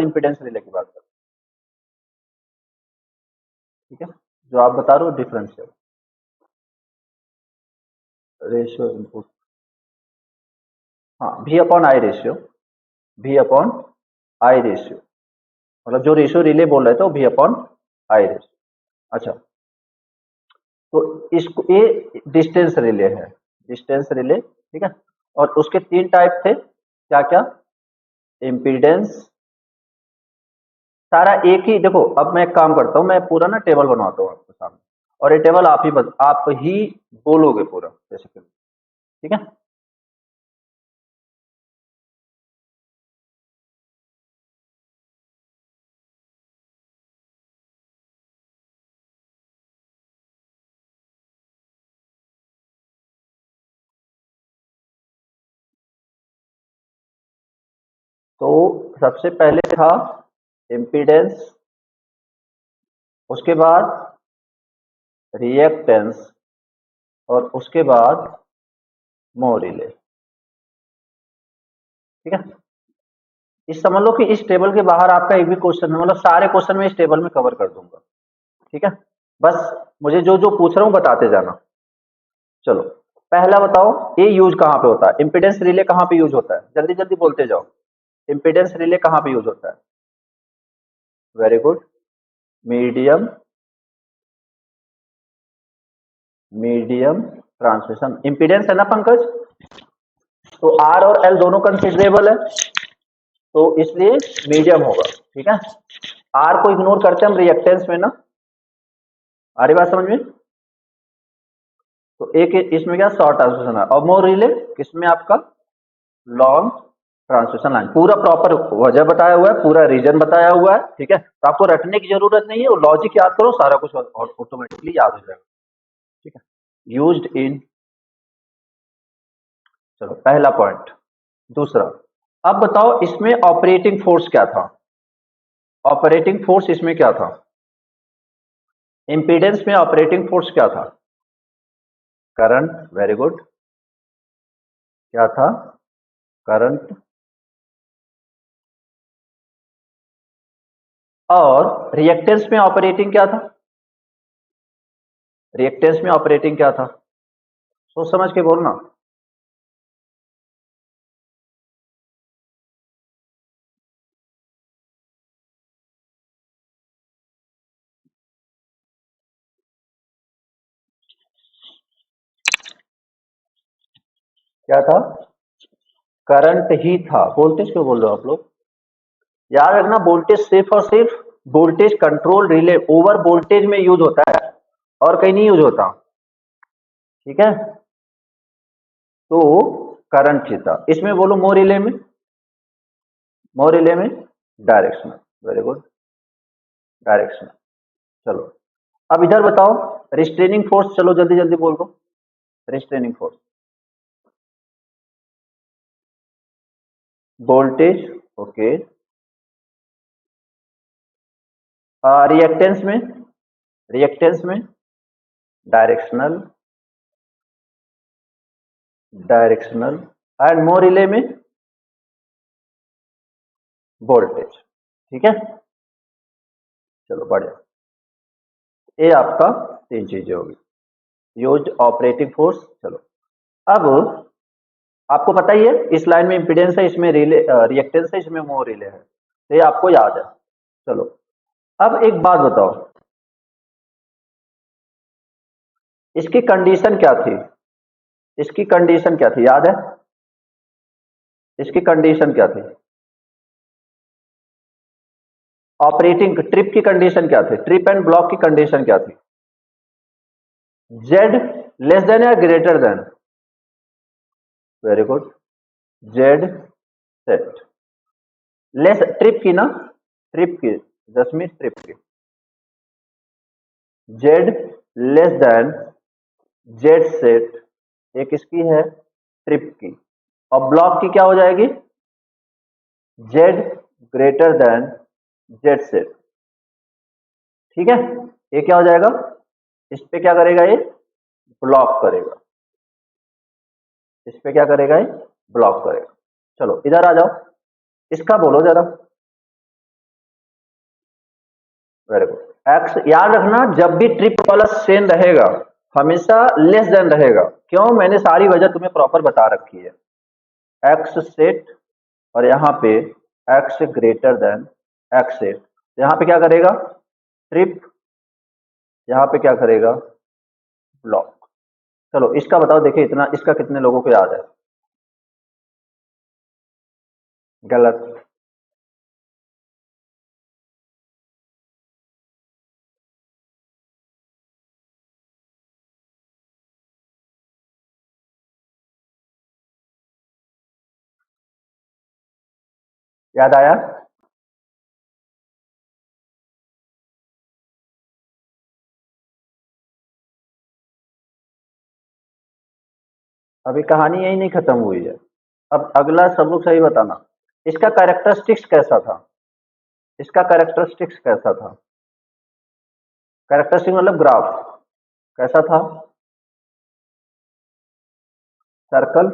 Impedance relay की बात कर रहा हूँ, ठीक है। जो आप बता रहे हो डिफरेंशियल रेशियो इनपुट, हाँ भी अपॉन आई रेशियो, भी अपॉन आई रेशियो, मतलब जो रेशियो रिले बोल रहे थे वो भी अपॉन आई रेशियो। अच्छा, तो इसको ये डिस्टेंस रिले है, डिस्टेंस रिले, ठीक है। और उसके तीन टाइप थे, क्या क्या, इम्पीडेंस, सारा एक ही। देखो अब मैं एक काम करता हूँ, मैं पूरा ना टेबल बनवाता हूँ आपके सामने, और ये टेबल आप ही बोलोगे पूरा बेसिकली, ठीक है। तो सबसे पहले था इम्पीडेंस, उसके बाद रिएक्टेंस, और उसके बाद मोर रिले, ठीक है। इस समझ लो कि इस टेबल के बाहर आपका एक भी क्वेश्चन है, मतलब सारे क्वेश्चन मैं इस टेबल में कवर कर दूंगा, ठीक है। बस मुझे जो जो पूछ रहा हूँ बताते जाना। चलो पहला बताओ, ये यूज कहाँ पे होता है, इम्पीडेंस रिले कहाँ पे यूज होता है, जल्दी जल्दी बोलते जाओ। इम्पीडेंस रिले कहाँ पे यूज होता है? Very good, medium, medium transmission impedance है ना पंकज, तो आर और एल दोनों कंसिडरेबल है, तो इसलिए मीडियम होगा, ठीक है। आर को इग्नोर करते हैं हम रिएक्टेंस में ना, आ रही बात समझ में। तो एक इसमें क्या शॉर्ट ट्रांसमिशन है, और मोर रिले किसमें आपका लॉन्ग ट्रांसमिशन लाइन, पूरा प्रॉपर वजह बताया हुआ है, पूरा रीजन बताया हुआ है, ठीक है। तो आपको रटने की जरूरत नहीं है, वो लॉजिक याद करो, सारा कुछ ऑटोमेटिकली याद हो जाएगा, ठीक है। यूज्ड इन, चलो पहला पॉइंट। दूसरा, अब बताओ इसमें ऑपरेटिंग फोर्स क्या था, ऑपरेटिंग फोर्स इसमें क्या था, इंपीडेंस में ऑपरेटिंग फोर्स क्या था? करंट, वेरी गुड, क्या था? करंट। और रिएक्टेंस में ऑपरेटिंग क्या था, रिएक्टेंस में ऑपरेटिंग क्या था? सोच समझ के बोलना। क्या था? करंट ही था। वोल्टेज क्यों बोल रहे हो आप लोग? याद रखना, वोल्टेज सिर्फ और सिर्फ voltage control relay over voltage में यूज होता है, और कहीं नहीं यूज होता, ठीक है। तो करंट ही था। इसमें बोलो मोर रिले में, मोर रिले में डायरेक्शनल, वेरी गुड, डायरेक्शनल। चलो अब इधर बताओ रिस्ट्रेनिंग फोर्स, चलो जल्दी जल्दी बोल दो, restraining force, voltage, okay. Reactance में, रिएक्टेंस में directional, directional, and more relay में वोल्टेज, ठीक है। चलो बढ़िया, ये आपका तीन चीजें होगी, यूज्ड, ऑपरेटिंग फोर्स। चलो अब आपको पता ही है इस लाइन में इंपीडेंस है, इसमें रिले रिएक्टेंस है, इसमें मोर रिले है, तो ये आपको याद है। चलो अब एक बात बताओ, इसकी कंडीशन क्या थी, इसकी कंडीशन क्या थी, याद है? इसकी कंडीशन क्या थी, ऑपरेटिंग ट्रिप की कंडीशन क्या थी, ट्रिप एंड ब्लॉक की कंडीशन क्या थी? जेड लेस देन या greater than, very good, Z set, less trip की ना, ट्रिप की, दसवीं ट्रिप की, Z less than Z set, एक इसकी है ट्रिप की, और ब्लॉक की क्या हो जाएगी, Z greater than Z set, ठीक है। ये क्या हो जाएगा, इस पे क्या करेगा ये, ब्लॉक करेगा, इस पे क्या करेगा ये, ब्लॉक करेगा। चलो इधर आ जाओ, इसका बोलो जरा, एक्स याद रखना, जब भी ट्रिप वाला सेन रहेगा हमेशा लेस देन रहेगा। क्यों? मैंने सारी वजह तुम्हें प्रॉपर बता रखी है। एक्स सेट और यहाँ पे x greater than x set, यहाँ पे क्या करेगा? ट्रिप, यहाँ पे क्या करेगा? ब्लॉक। चलो इसका बताओ, देखिए इतना, इसका कितने लोगों को याद है? गलत। याद आया? अभी कहानी यही नहीं खत्म हुई है। अब अगला सब लोग सही बताना, इसका कैरेक्टरिस्टिक्स कैसा था? इसका कैरेक्टरिस्टिक्स कैसा था? कैरेक्टरिस्टिक मतलब ग्राफ कैसा था? सर्कल।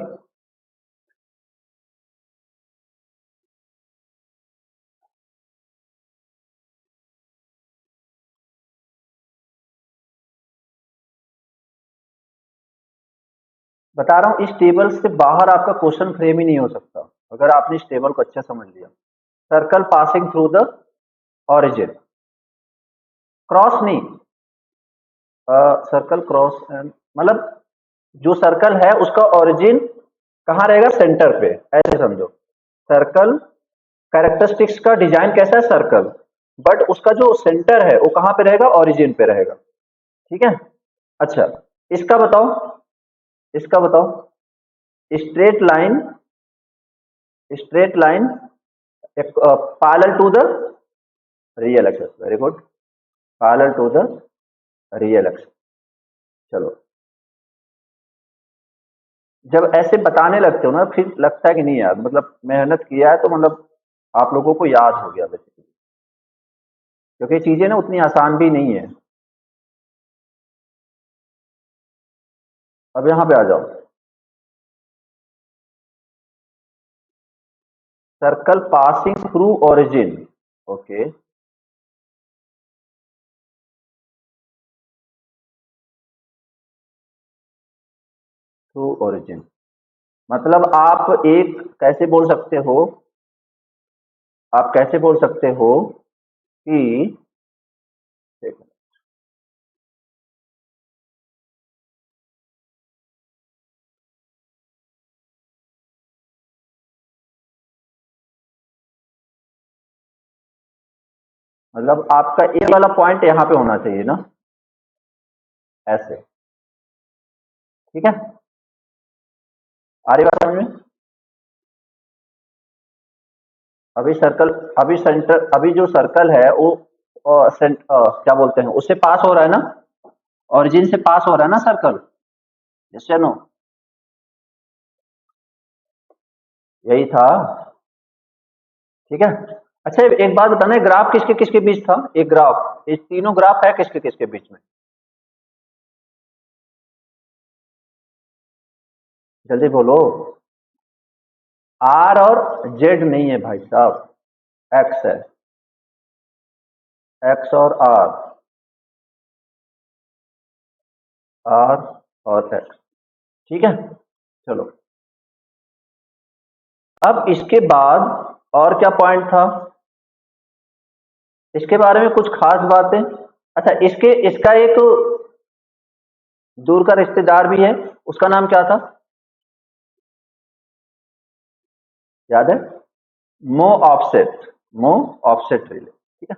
बता रहा हूं, इस टेबल से बाहर आपका क्वेश्चन फ्रेम ही नहीं हो सकता अगर आपने इस टेबल को अच्छे समझ लिया। Circle passing through the origin, cross नहीं, सर्कल क्रॉस एंड मतलब जो सर्कल है उसका ओरिजिन कहाँ रहेगा? सेंटर पे, ऐसे समझो। सर्कल कैरेक्टरिस्टिक्स का डिजाइन कैसा है? सर्कल, बट उसका जो सेंटर है वो कहाँ पे रहेगा? ओरिजिन पे रहेगा। ठीक है। अच्छा, इसका बताओ, इसका बताओ। Straight line, straight line parallel to the real axis, very good, parallel to the real axis. चलो, जब ऐसे बताने लगते हो ना फिर लगता है कि नहीं यार, मतलब मेहनत किया है तो मतलब आप लोगों को याद हो गया बेसिकली, क्योंकि चीजें ना उतनी आसान भी नहीं है। अब यहाँ पे आ जाओ, circle passing through origin, okay, through origin मतलब आप एक कैसे बोल सकते हो, आप कैसे बोल सकते हो कि, देखो, मतलब आपका ए वाला पॉइंट यहाँ पे होना चाहिए ना, ऐसे। ठीक है, आ रही बात समझ में? अभी सर्कल, अभी सेंटर, अभी जो सर्कल है वो क्या बोलते हैं, उससे पास हो रहा है ना, ओरिजिन से पास हो रहा है ना सर्कल, यस या नो? यही था। ठीक है। अच्छा एक बात बताना, ग्राफ किसके किसके बीच था? एक ग्राफ, ये तीनों ग्राफ है किसके किसके बीच में? जल्दी बोलो। आर और जेड नहीं है भाई साहब, एक्स है, एक्स और आर, आर और एक्स। ठीक है। चलो, अब इसके बाद और क्या पॉइंट था? इसके बारे में कुछ खास बातें? अच्छा, इसके इसका एक दूर का रिश्तेदार भी है, उसका नाम क्या था? याद है? मो ऑफसेट, मो ऑफसेट रिले। ठीक है।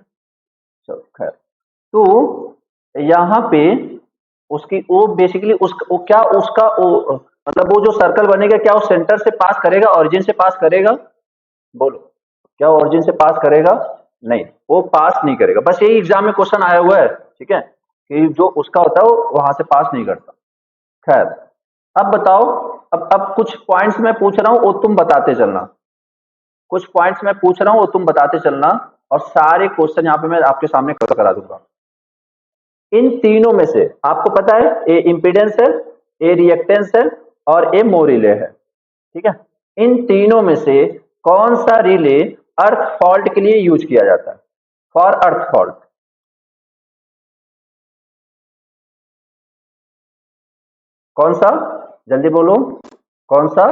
चलो खैर, तो यहाँ पे उसकी वो बेसिकली वो क्या उसका वो, मतलब वो जो सर्कल बनेगा क्या वो सेंटर से पास करेगा, ओरिजिन से पास करेगा? बोलो, क्या ओरिजिन से पास करेगा? नहीं, वो पास नहीं करेगा। बस यही एग्जाम में क्वेश्चन आया हुआ है, ठीक है, कि जो उसका होता है वो वहां से पास नहीं करता। खैर, अब बताओ, अब कुछ पॉइंट्स मैं पूछ रहा हूं वो तुम बताते चलना, कुछ पॉइंट्स मैं पूछ रहा हूं वो तुम बताते चलना, और सारे क्वेश्चन यहाँ पे मैं आपके सामने करा दूंगा। इन तीनों में से आपको पता है, ए इम्पीडेंस है, ए रिएक्टेंस है, और ए मो रिले है। ठीक है। इन तीनों में से कौन सा रिले अर्थ फॉल्ट के लिए यूज किया जाता है? फॉर अर्थ फॉल्ट, कौन सा, जल्दी बोलो, कौन सा,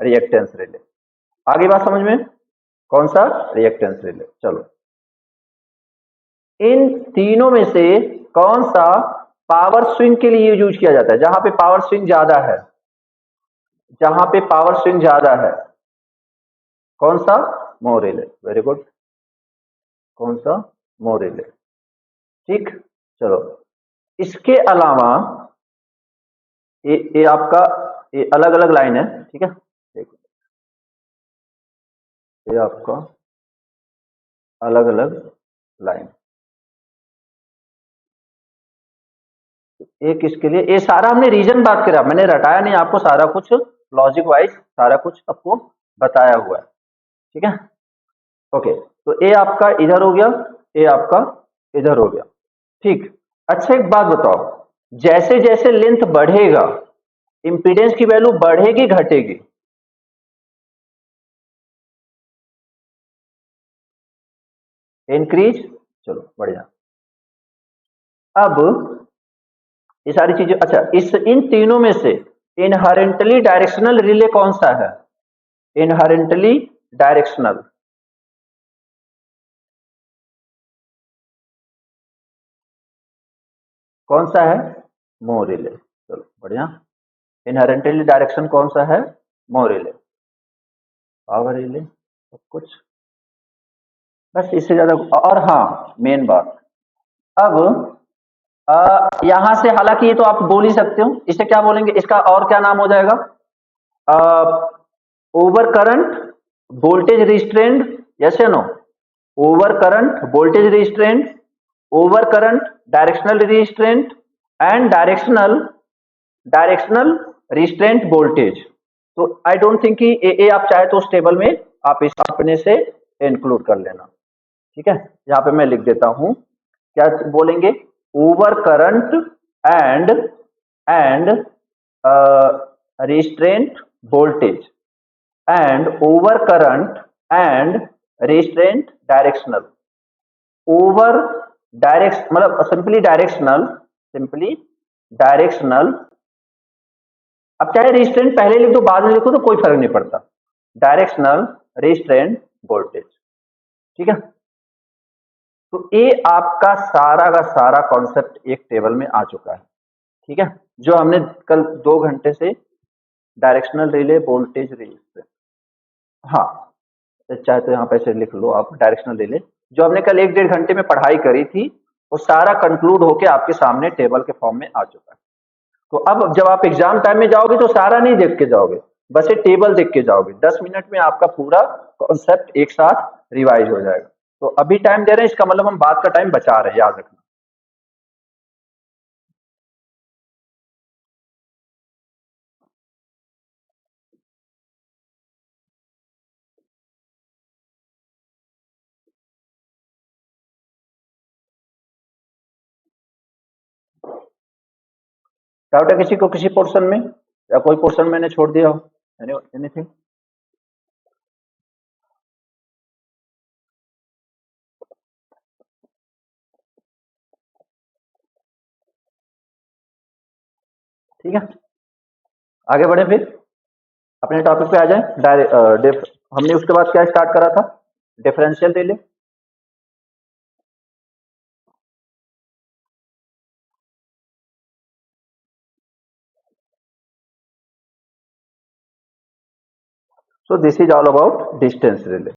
रिएक्टेंस रिले। आगे बात समझ में, कौन सा, रिएक्टेंस रिले। चलो, इन तीनों में से कौन सा पावर स्विंग के लिए यूज किया जाता है, जहां पे पावर स्विंग ज्यादा है, जहां पे पावर स्विंग ज्यादा है, कौन सा, मोर रिले। वेरी गुड, कौन सा, मोर रिले। ठीक, चलो, इसके अलावा ये आपका, ये अलग अलग लाइन है, ठीक है, देखो, ये आपका अलग अलग लाइन, एक इसके लिए, ये सारा हमने रीजन बात करा, मैंने रटाया नहीं आपको, सारा कुछ लॉजिक वाइज सारा कुछ आपको बताया हुआ है, ठीक है। ओके, तो ये आपका इधर हो गया, ये आपका इधर हो गया, ठीक। अच्छा, एक बात बताओ, जैसे जैसे लेंथ बढ़ेगा इंपीडेंस की वैल्यू बढ़ेगी घटेगी, इंक्रीज, चलो बढ़िया। अब ये सारी चीजें, अच्छा, इस इन तीनों में से इनहेरेंटली डायरेक्शनल रिले कौन सा है, इनहेरेंटली डायरेक्शनल, कौन सा है, मोर रिले। चलो बढ़िया, इनहेरेंटली डायरेक्शन कौन सा है, मोर रिले, पावर रिले, सब कुछ, बस इससे ज्यादा। और हाँ, मेन बात, अब यहां से, हालांकि ये तो आप बोल ही सकते हो, इसे क्या बोलेंगे, इसका और क्या नाम हो जाएगा, over current voltage restrained, yes या no, over current voltage restraint, over current directional restraint, and directional directional restraint voltage. तो आई डोंट थिंक कि ये आप चाहे तो उस टेबल में आप इस अपने से इंक्लूड कर लेना, ठीक है। यहाँ पे मैं लिख देता हूं, क्या बोलेंगे, over current and and restraint voltage, and over current and restraint directional, over direct मतलब सिंपली डायरेक्शनल, सिंपली डायरेक्शनल, अब चाहे रिस्ट्रेंट पहले लिख दो बाद में लिखो तो कोई फर्क नहीं पड़ता, डायरेक्शनल रिस्ट्रेंट वोल्टेज, ठीक है। तो ये आपका सारा का सारा कॉन्सेप्ट एक टेबल में आ चुका है, ठीक है, जो हमने कल 2 घंटे से डायरेक्शनल रिले वोल्टेज रिले, हाँ, चाहे तो यहाँ पे से लिख लो आप, डायरेक्शनल रिले जो हमने कल 1-1.5 घंटे में पढ़ाई करी थी, वो सारा कंक्लूड होके आपके सामने टेबल के फॉर्म में आ चुका है। तो अब जब आप एग्जाम टाइम में जाओगे तो सारा नहीं देख के जाओगे, बस ये टेबल देख के जाओगे, 10 मिनट में आपका पूरा कॉन्सेप्ट एक साथ रिवाइज हो जाएगा। तो अभी टाइम दे रहे हैं, इसका मतलब हम बात का टाइम बचा रहे हैं, याद रखना। डाउट है किसी को किसी पोर्शन में, या कोई पोर्शन मैंने छोड़ दिया हो, एनीथिंग? ठीक है, आगे बढ़े फिर अपने टॉपिक पे आ जाए, हमने उसके बाद क्या स्टार्ट करा था, differential relay. So this is all about distance relay.